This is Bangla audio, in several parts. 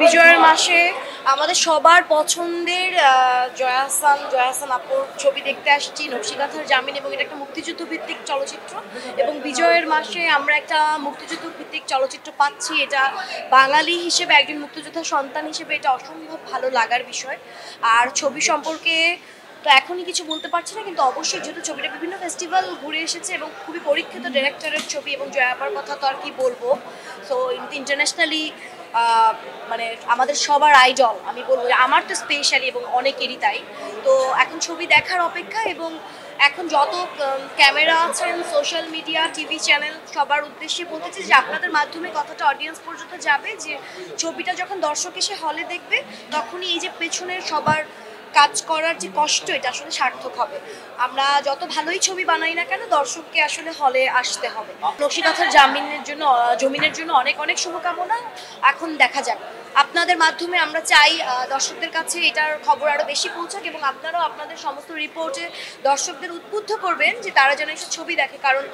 বিজয়ের মাসে আমাদের সবার পছন্দের জয়া আহসান আপুর ছবি দেখতে আসছি, নকশিকাঁথার জামিন, এবং এটা একটা মুক্তিযুদ্ধ ভিত্তিক চলচ্চিত্র। এবং বিজয়ের মাসে আমরা একটা মুক্তিযুদ্ধ ভিত্তিক চলচ্চিত্র পাচ্ছি। এটা বাঙালি হিসেবে, একজন মুক্তিযোদ্ধার সন্তান হিসেবে এটা অসম্ভব ভালো লাগার বিষয়। আর ছবি সম্পর্কে তো এখনই কিছু বলতে পারছি না, কিন্তু অবশ্যই যেহেতু ছবিটা বিভিন্ন ফেস্টিভ্যাল ঘুরে এসেছে এবং খুবই পরীক্ষিত ডিরেক্টরের ছবি, এবং জয়া আপার কথা তো আর কি বলবো। সো ইন্টারন্যাশনালি মানে আমাদের সবার আইডল আমি বলবো, আমার তো স্পেশালি এবং অনেকেরই তাই। তো এখন ছবি দেখার অপেক্ষা, এবং এখন যত ক্যামেরা আছেন, সোশ্যাল মিডিয়া, টিভি চ্যানেল, সবার উদ্দেশ্যে বলতে চাই যে আপনাদের মাধ্যমে কথাটা অডিয়েন্স পর্যন্ত যাবে, যে ছবিটা যখন দর্শক এসে হলে দেখবে তখনই এই যে পেছনের সবার কাজ করার যে কষ্ট, এটা আসলে সার্থক হবে। আমরা যত ভালোই ছবি বানাই না কেন, দর্শককে আসলে হলে আসতে হবে। নকশিকাঁথার জমিনের জন্য অনেক অনেক শুভকামনা। এখন দেখা যাক, আপনাদের মাধ্যমে আমরা চাই দর্শকদের কাছে এটার খবর আরো বেশি পৌঁছাক, এবং আপনারাও আপনাদের সমস্ত রিপোর্টে দর্শকদের উদ্বুদ্ধ করবেন যে তারা যেন এসে ছবি দেখে, কারণ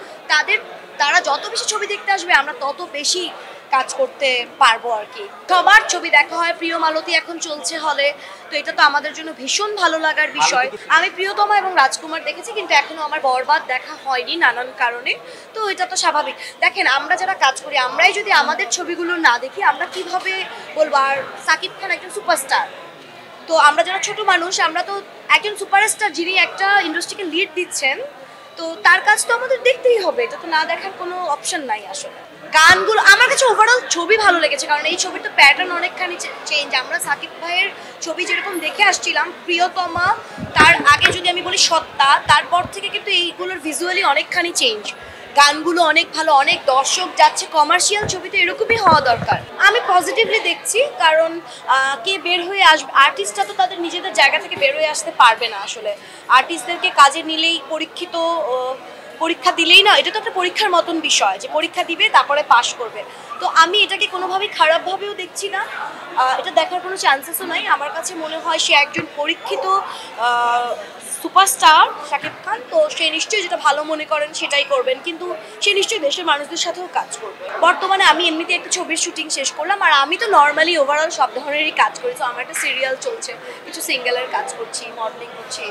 তারা যত বেশি ছবি দেখতে আসবে আমরা তত বেশি কাজ করতে পারবো আর কি। সবার ছবি দেখা হয়। প্রিয় মালতী এখন চলছে হলে, তো এটা তো আমাদের জন্য ভীষণ ভালো লাগার বিষয়। আমি প্রিয়তমা এবং রাজকুমার দেখেছি, কিন্তু এখনো আমার বরবাদ দেখা হয়নি নানান কারণে। তো এটা তো স্বাভাবিক। দেখেন, আমরা যারা কাজ করি, আমরাই যদি আমাদের ছবিগুলো না দেখি আমরা কিভাবে বলবো? আর সাকিব খান একজন সুপারস্টার, তো আমরা যারা ছোট মানুষ, আমরা তো একজন সুপারস্টার যিনি একটা ইন্ডাস্ট্রিকে লিড দিচ্ছেন, তো তার কাজ তো আমাদের দেখতেই হবে। এটা তো না দেখার কোনো অপশন নাই আসলে। গানগুলো আমার কাছে ওভারঅল ছবি ভালো লেগেছে, কারণ এই ছবির তো প্যাটার্ন অনেকখানি চেঞ্জ। আমরা সাকিব ভাইয়ের ছবি যেরকম দেখে আসছিলাম, প্রিয়তমা, তার আগে যদি আমি বলি সত্তা, তারপর থেকে কিন্তু এইগুলোর ভিজুয়ালি অনেকখানি চেঞ্জ। গানগুলো অনেক ভালো, অনেক দর্শক যাচ্ছে। কমার্শিয়াল ছবিতে এরকমই হওয়া দরকার। আমি পজিটিভলি দেখছি, কারণ কে বের হয়ে আসবে, আর্টিস্টরা তো তাদের নিজেদের জায়গা থেকে বের হয়ে আসতে পারবে না আসলে। আর্টিস্টদেরকে কাজে নিলেই পরীক্ষা দিলেই না, এটা তো একটা পরীক্ষার মতন বিষয়, যে পরীক্ষা দিবে তারপরে পাশ করবে। তো আমি এটাকে কোনোভাবেই খারাপভাবেও দেখছি না, এটা দেখার কোনো চান্সেসও নাই। আমার কাছে মনে হয় সে একজন পরীক্ষিত সুপারস্টার শাকিব খান, তো সে নিশ্চয়ই যেটা ভালো মনে করেন সেটাই করবেন, কিন্তু সে নিশ্চয়ই দেশের মানুষদের সাথেও কাজ করবে। বর্তমানে আমি এমনিতে একটা ছবির শুটিং শেষ করলাম, আর আমি তো নর্মালি ওভারঅল সব ধরনেরই কাজ করি। তো আমার একটা সিরিয়াল চলছে, কিছু সিঙ্গেলের কাজ করছি, মডেলিং করছি।